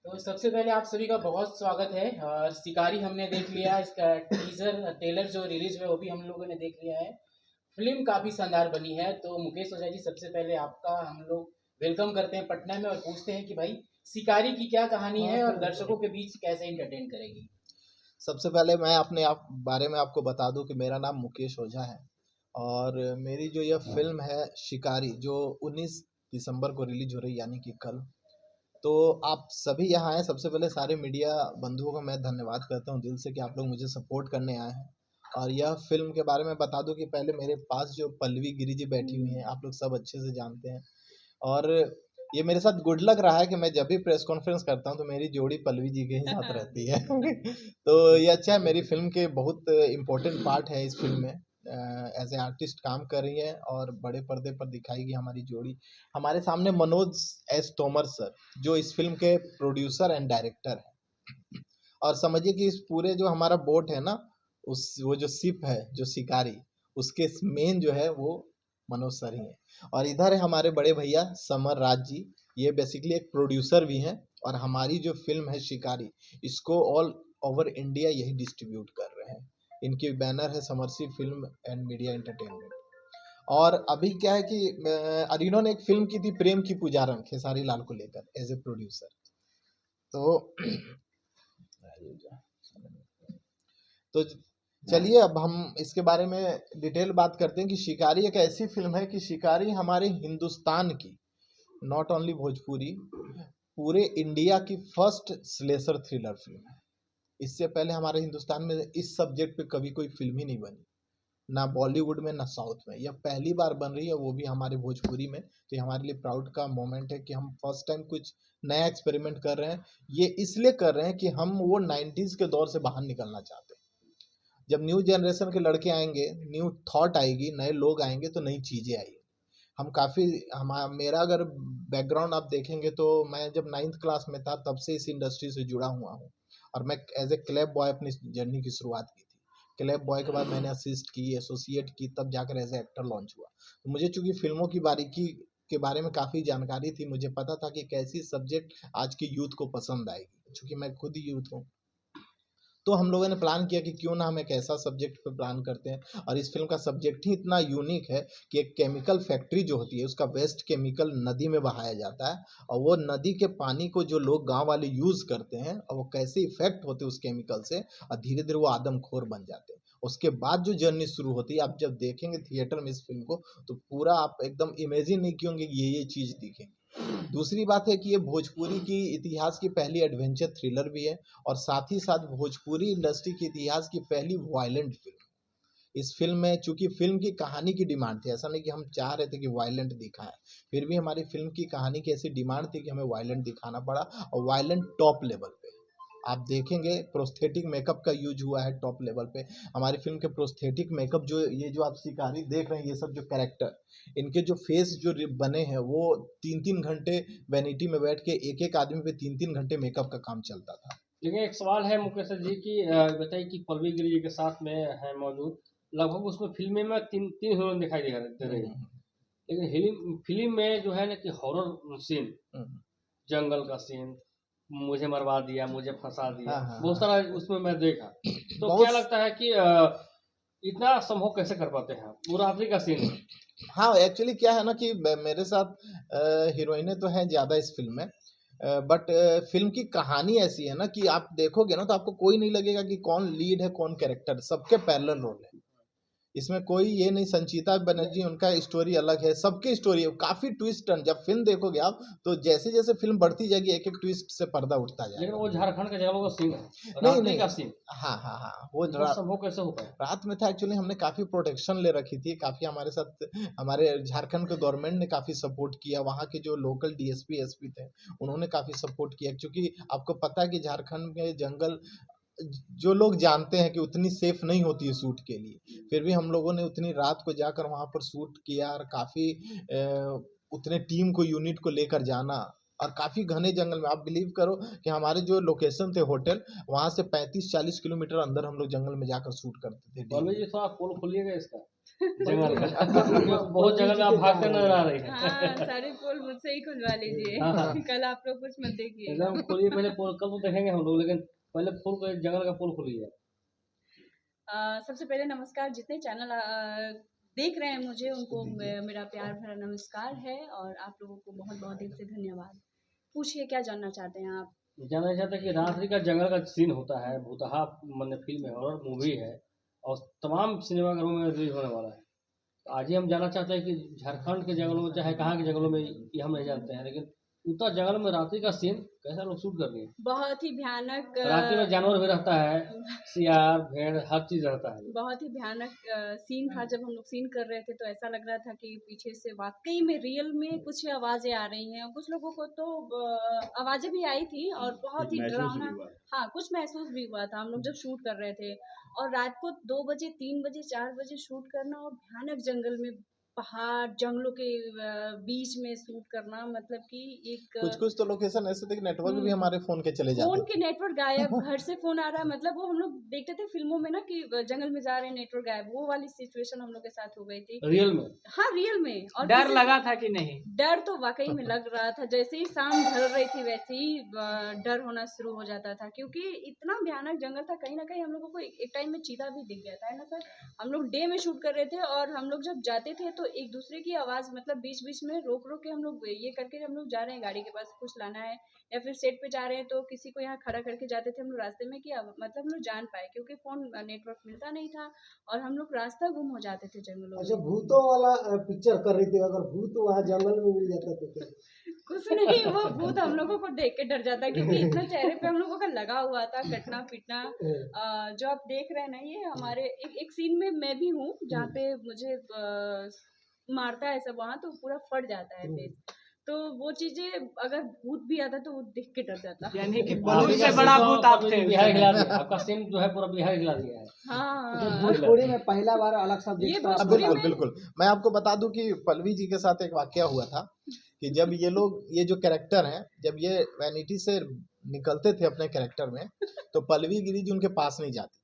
तो सबसे पहले आप सभी का बहुत स्वागत है। और शिकारी हमने देख लिया, इसका टीजर ट्रेलर जो रिलीज हुआ वो भी हम लोगों ने देख लिया है। फिल्म काफ़ी शानदार बनी है। तो मुकेश ओझा जी, सबसे पहले आपका हम लोग वेलकम करते हैं पटना में और पूछते हैं कि भाई शिकारी की क्या कहानी है और दर्शकों के बीच कैसे इंटरटेन करेगी। सबसे पहले मैं अपने आप बारे में आपको बता दूं कि मेरा नाम मुकेश ओझा है और मेरी जो यह फिल्म है शिकारी जो 19 दिसंबर को रिलीज हो रही है यानी कि कल। तो आप सभी यहाँ आए, सबसे पहले सारे मीडिया बंधुओं का मैं धन्यवाद करता हूँ दिल से कि आप लोग मुझे सपोर्ट करने आए हैं। और यह फिल्म के बारे में बता दूं कि पहले मेरे पास जो पल्लवी गिरी जी बैठी हुई हैं, आप लोग सब अच्छे से जानते हैं। और ये मेरे साथ गुड लक रहा है कि मैं जब भी प्रेस कॉन्फ्रेंस करता हूँ तो मेरी जोड़ी पल्लवी जी के ही साथ रहती है। तो ये अच्छा है, मेरी फिल्म के बहुत इम्पोर्टेंट पार्ट है इस फिल्म में। एज ए आर्टिस्ट काम कर रही है और बड़े पर्दे पर दिखाएगी हमारी जोड़ी। हमारे सामने मनोज एस तोमर सर, जो इस फिल्म के प्रोड्यूसर एंड डायरेक्टर हैं। और समझिए कि इस पूरे जो हमारा बोट है ना, उस वो जो शिप है जो शिकारी, उसके मेन जो है वो मनोज सर ही है। और इधर है हमारे बड़े भैया समर राज जी, ये बेसिकली एक प्रोड्यूसर भी हैं। और हमारी जो फिल्म है शिकारी, इसको ऑल ओवर इंडिया यही डिस्ट्रीब्यूट कर रहे हैं। इनकी बैनर है समरसी फिल्म एंड मीडिया एंटरटेनमेंट। और अभी क्या है कि अरिनो ने एक फिल्म की थी प्रेम की पुजारन खेसारी लाल को लेकर एज ए प्रोड्यूसर। तो तो चलिए अब हम इसके बारे में डिटेल बात करते हैं कि शिकारी एक ऐसी फिल्म है कि शिकारी हमारे हिंदुस्तान की, नॉट ओनली भोजपुरी, पूरे इंडिया की फर्स्ट स्लेशर थ्रिलर फिल्म है। इससे पहले हमारे हिंदुस्तान में इस सब्जेक्ट पे कभी कोई फिल्म ही नहीं बनी, ना बॉलीवुड में ना साउथ में। यह पहली बार बन रही है, वो भी हमारे भोजपुरी में। तो ये हमारे लिए प्राउड का मोमेंट है कि हम फर्स्ट टाइम कुछ नया एक्सपेरिमेंट कर रहे हैं। ये इसलिए कर रहे हैं कि हम वो 90s के दौर से बाहर निकलना चाहते हैं। जब न्यू जनरेशन के लड़के आएंगे, न्यू थॉट आएगी, नए लोग आएंगे तो नई चीज़ें आएगी। हम काफ़ी हम मेरा अगर बैकग्राउंड आप देखेंगे तो मैं जब 9th क्लास में था तब से इस इंडस्ट्री से जुड़ा हुआ हूँ। और मैं एज ए क्लैप बॉय अपनी जर्नी की शुरुआत की थी। क्लैप बॉय के बाद मैंने असिस्ट की, एसोसिएट की, तब जाकर एज ए एक्टर लॉन्च हुआ। तो मुझे चूंकि फिल्मों की बारीकी के बारे में काफ़ी जानकारी थी, मुझे पता था कि कैसी सब्जेक्ट आज के यूथ को पसंद आएगी, चूंकि मैं खुद ही यूथ हूँ। तो हम लोगों ने प्लान किया कि क्यों ना हम एक ऐसा सब्जेक्ट पे प्लान करते हैं। और इस फिल्म का सब्जेक्ट ही इतना यूनिक है कि एक केमिकल फैक्ट्री जो होती है, उसका वेस्ट केमिकल नदी में बहाया जाता है। और वो नदी के पानी को जो लोग गांव वाले यूज़ करते हैं और वो कैसे इफेक्ट होते हैं उस केमिकल से, और धीरे धीरे वो आदमखोर बन जाते हैं। उसके बाद जो जर्नी शुरू होती है, आप जब देखेंगे थिएटर में इस फिल्म को तो पूरा आप एकदम इमेजिन नहीं कियोगे ये चीज़ दिखेंगी। दूसरी बात है कि ये भोजपुरी की इतिहास की पहली एडवेंचर थ्रिलर भी है और साथ ही साथ भोजपुरी इंडस्ट्री के इतिहास की पहली वायलेंट फिल्म। इस फिल्म में चूंकि फिल्म की कहानी की डिमांड थी, ऐसा नहीं कि हम चाह रहे थे कि वायलेंट दिखाएं, फिर भी हमारी फिल्म की कहानी की ऐसी डिमांड थी कि हमें वायलेंट दिखाना पड़ा, और वायलेंट टॉप लेवल पे। आप देखेंगे प्रोस्थेटिक मेकअप का यूज हुआ है टॉप लेवल पे। हमारी फिल्म के प्रोस्थेटिक मेकअप जो ये जो आप शिकारी देख रहे हैं, ये सब जो कैरेक्टर, इनके जो फेस जो बने हैं वो 3-3 घंटे वैनिटी में बैठ के एक एक आदमी पे 3-3 घंटे मेकअप का काम चलता था। लेकिन एक सवाल है मुकेश जी की बताइए कि पल्लवी गिरी जी के साथ में है मौजूद, लगभग उसमें फिल्म में तीन तीन हीरोइन दिखाई दे रही है। लेकिन फिल्म में जो है ना कि हॉरर सीन, जंगल का सीन, मुझे मरवा दिया, मुझे फंसा दिया, हाँ हाँ बहुत हाँ। सारा उसमें मैं देखा। तो क्या बहुत। लगता है कि इतना संभव कैसे कर पाते हैं आप? वो रात्रि का सीन है। हाँ, एक्चुअली क्या है ना कि मेरे साथ हीरोइनें तो हैं ज़्यादा इस फ़िल्म में, बट फ़िल्म की कहानी ऐसी है ना कि आप देखोगे ना तो आपको कोई नहीं लगेगा कि कौन लीड है, कौन कैरेक्टर, सबके पैरेलल रोल है। इसमें कोई ये नहीं, संचिता बनर्जी उनका स्टोरी अलग है, सबकी स्टोरी काफ़ी ट्विस्ट टर्न, जब फ़िल्म देखोगे आप तो जैसे-जैसे फ़िल्म बढ़ती जाएगी एक-एक ट्विस्ट से पर्दा उठता लेकिन जाएगा। वो झारखंड के जंगलों का सीन है, नहीं, रात्रि नहीं। का सीन, हाँ, हाँ, हाँ, वो इतना संभव कैसे हो पाया? रात में था। एक्चुअली हमने काफ़ी प्रोटेक्शन ले रखी थी, काफ़ी हमारे साथ हमारे झारखंड के गवर्नमेंट ने काफ़ी सपोर्ट किया, वहाँ के जो लोकल डीएसपी, एसपी थे, उन्होंने काफ़ी सपोर्ट किया, क्योंकि आपको पता है कि झारखंड के जंगल जो लोग जानते हैं कि उतनी सेफ नहीं होती है शूट के लिए, फिर भी हम लोगों ने उतनी रात को जाकर वहाँ पर शूट किया और काफ़ी उतने टीम को, यूनिट को लेकर जाना, और काफी घने जंगल में। आप बिलीव करो कि हमारे जो लोकेशन थे होटल, वहां से 35-40 किलोमीटर अंदर हम लोग जंगल में जाकर शूट करते थे पल्लवी डेली। जी थोड़ा पोल खोलिएगा इसका जंगल का अब बहुत जगह में आप भागते नजर आ रही हाँ है। सारे पोल मुझसे ही खुलवा लीजिए। हाँ हाँ कल आप लोग कुछ मत देखिए। एकदम खोलिए पहले पोल, कल तो देखेंगे हम लोग, लेकिन पहले पोल को जंगल का पोल खोलिए। सबसे पहले नमस्कार, जितने चैनल देख रहे हैं मुझे उनको मेरा प्यार भरा नमस्कार है, और आप लोगों को बहुत बहुत दिल से धन्यवाद। पूछिए क्या जानना चाहते हैं आप? जानना चाहते हैं कि रात्रि का जंगल का सीन होता है, भूतहा मन फिल्म है, हॉरर मूवी है और तमाम सिनेमाघरों में रिलीज होने वाला है। तो आज ही हम जानना चाहते हैं कि झारखंड के जंगलों में, चाहे कहाँ के जंगलों में, ये हम नहीं जानते हैं, लेकिन उतना जंगल में रात्रि का सीन कैसा लोग शूट कर रहे हैं। बहुत ही भयानक रात्रि में जानवर भी रहता है, सियार भेड़ हर चीज रहता है। बहुत ही भयानक सीन था। जब हम लोग सीन कर रहे थे तो ऐसा लग रहा था कि पीछे से वाकई में रियल में कुछ आवाजें आ रही हैं, और कुछ लोगों को तो आवाजें भी आई थी और बहुत ही डरावना। हाँ, कुछ महसूस भी हुआ था हम लोग जब शूट कर रहे थे। और रात को 2 बजे 3 बजे 4 बजे शूट करना, और भयानक जंगल में, पहाड़ जंगलों के बीच में शूट करना, मतलब कि एक कुछ कुछ तो लोकेशन ऐसे थे कि नेटवर्क भी हम्म हमारे फोन के चले फोन जाते के नेटवर्क गायब, घर से फोन आ रहा है, मतलब वो हम लोग देखते थे फिल्मों में ना कि जंगल में जा रहे हैं नेटवर्क गायब, वो वाली सिचुएशन हम लोग के साथ हो गई थी रियल में। हाँ रियल में। और डर लगा था कि नहीं? डर तो वाकई में लग रहा था, जैसे ही शाम ढल रही थी वैसे ही डर होना शुरू हो जाता था, क्योंकि इतना भयानक जंगल था। कहीं ना कहीं हम लोगों को एक टाइम में चीता भी दिख गया था, है ना सर? हम लोग डे में शूट कर रहे थे, और हम लोग जब जाते थे तो एक दूसरे की आवाज, मतलब बीच बीच में रोक रोक के हम लोग ये करके, हम लोग जा रहे हैं गाड़ी के पास कुछ लाना है या फिर सेट पे जा रहे हैं, तो किसी को यहाँ खड़ा करके जाते थे हम लोग रास्ते में, कि मतलब हम लोग जान पाए, क्योंकि फोन नेटवर्क मिलता नहीं था और हम लोग रास्ता गुम हो जाते थे जंगलों अच्छा, में। भूतों वाला पिक्चर कर रही थी, अगर भूत वहाँ जंगल में मिल जाता तो क्या? कुछ नहीं, वो भूत हम लोगों को देख के डर जाता है, क्योंकि इतना चेहरे पे हम लोगों का लगा हुआ था, कटना पीटना। जो आप देख रहे हैं ना, ये हमारे एक सीन में मैं भी हूँ जहाँ पे मुझे मारता है सब, वहां तो पूरा फट जाता है फेस। तो वो चीजें, अगर भूत भी आता तो वो देख के डर जाता। यानी कि आपका बलून से सीन बड़ा तो भूत आप थे उस बिहार हिला समय। दिया, आपका सीन जो है पूरा बिहार हिला दिया है। हाँ भोजपुरी में पहला बार अलग सा ये दिखता है। अब भोजपुरी बिल्कुल में बिल्कुल मैं आपको बता दूं कि पल्लवी जी के साथ एक वाकया हुआ था कि जब ये लोग, ये जो कैरेक्टर हैं, जब ये वैनिटी से निकलते थे अपने कैरेक्टर में, तो पल्लवी गिरी जी उनके पास नहीं जाती थी।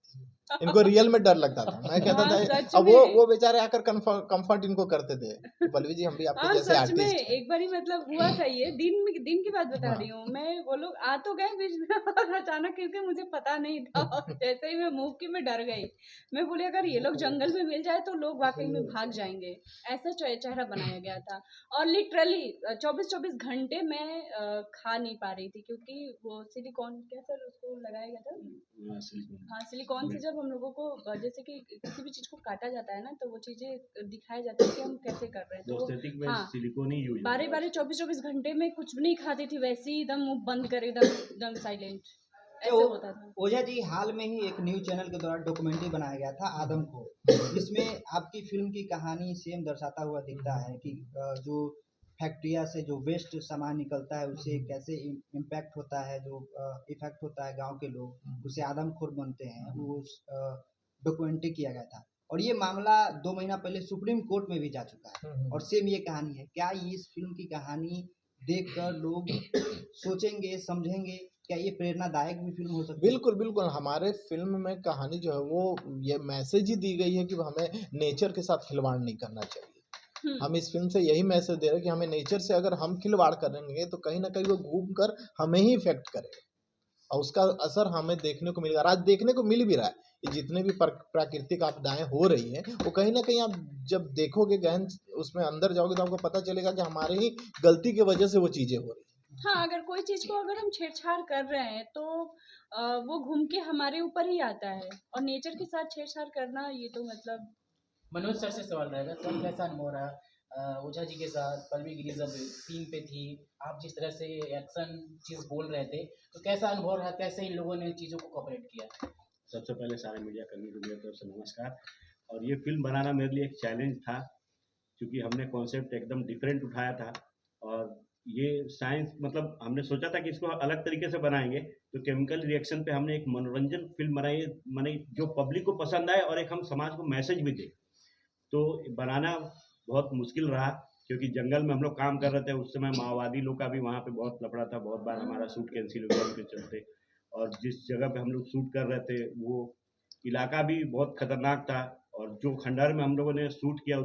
इनको रियल में डर लगता था। मैं कहता हाँ, था, सच अब में। वो बेचारे आकर कंफर्ट इनको करते थे कि पल्लवी जी हम भी आपके हाँ जैसे सच में, आर्टिस्ट हैं। एक बारी मतलब हुआ था, ये दिन की बात बता हाँ। रही हूँ मैं। वो लोग आ तो गए बीच में और अचानक, क्योंकि मुझे पता नहीं था, और जैसे ही मैं मूव की मैं डर गई। मैं बोली अगर ये लोग जंगल में मिल जाए तो लोग वाकई में भाग जाएंगे, ऐसा चेहरा बनाया गया था। और लिटरली 24-24 घंटे मैं खा नहीं पा रही थी, क्योंकि वो सिलिकॉन, क्या सर उसको लगाया गया था? हाँ, सिलिकॉन से जब हम लोगों को जैसे कि किसी भी चीज को काटा जाता है ना, तो वो चीजें दिखाई जाती है कि हम कैसे कर रहे हैं। तो हाँ, सिलिकॉन ही यूज 24-24 घंटे में कुछ भी नहीं खाती थी, वैसे ही एकदम मुंह बंद कर, एकदम साइलेंट, ऐसे होता था। ओझा जी, हाल में ही एक न्यूज चैनल के द्वारा डॉक्यूमेंट्री बनाया गया था आदमखोर, जिसमें आपकी फिल्म की कहानी सेम दर्शाता हुआ दिखता है कि जो फैक्ट्रिया से जो वेस्ट सामान निकलता है उससे कैसे इम्पैक्ट होता है, जो इफेक्ट होता है गांव के लोग, उसे आदमखोर बनते हैं। वो डॉक्यूमेंट्री किया गया था, और ये मामला 2 महीना पहले सुप्रीम कोर्ट में भी जा चुका है, और सेम ये कहानी है। क्या इस फिल्म की कहानी देखकर लोग सोचेंगे, समझेंगे, क्या ये प्रेरणादायक भी फिल्म हो सकती है? बिल्कुल बिल्कुल हमारे फिल्म में कहानी जो है वो ये मैसेज ही दी गई है कि हमें नेचर के साथ खिलवाड़ नहीं करना चाहिए। हम इस फिल्म से यही मैसेज दे रहे हैं कि हमें नेचर से अगर हम खिलवाड़ करेंगे तो कहीं ना कहीं वो घूम कर हमें ही इफेक्ट करेगा, और उसका असर हमें देखने को मिलेगा। आज देखने को मिल भी रहा है कि जितने भी प्राकृतिक आपदाएं हो रही हैं, वो कहीं ना कहीं आप जब देखोगे, गहन उसमें अंदर जाओगे, तो आपको पता चलेगा कि हमारे ही गलती की वजह से वो चीजें हो रही हैं। हाँ, अगर कोई चीज को अगर हम छेड़छाड़ कर रहे हैं तो वो घूम के हमारे ऊपर ही आता है, और नेचर के साथ छेड़छाड़ करना, ये तो मतलब। मनोज सर से सवाल रहेगा, सर कैसा अनुभव रहा ओझा जी के साथ? पल्लवी गिरी जब सीन पे थी, आप जिस तरह से एक्शन चीज़ बोल रहे थे, तो कैसा अनुभव रहा? कैसे इन लोगों ने चीज़ों को कॉपरेट किया? सबसे पहले सारे मीडिया कर्मी को मेरी तरफ से नमस्कार। और ये फिल्म बनाना मेरे लिए एक चैलेंज था, क्योंकि हमने कॉन्सेप्ट एकदम डिफरेंट उठाया था, और ये साइंस, मतलब हमने सोचा था कि इसको अलग तरीके से बनाएंगे, तो केमिकल रिएक्शन पे हमने एक मनोरंजन फिल्म बनाई, माने जो पब्लिक को पसंद आए और एक हम समाज को मैसेज भी दें। तो बनाना बहुत मुश्किल रहा, क्योंकि जंगल में हम लोग काम कर रहे थे उस समय माओवादी लोग का भी वहाँ पे बहुत लफड़ा था, बहुत बार हमारा शूट कैंसिल हो गया उनके चलते। और जिस जगह पे हम लोग शूट कर रहे थे वो इलाका भी बहुत खतरनाक था, और जो खंडहर में हम लोगों ने शूट किया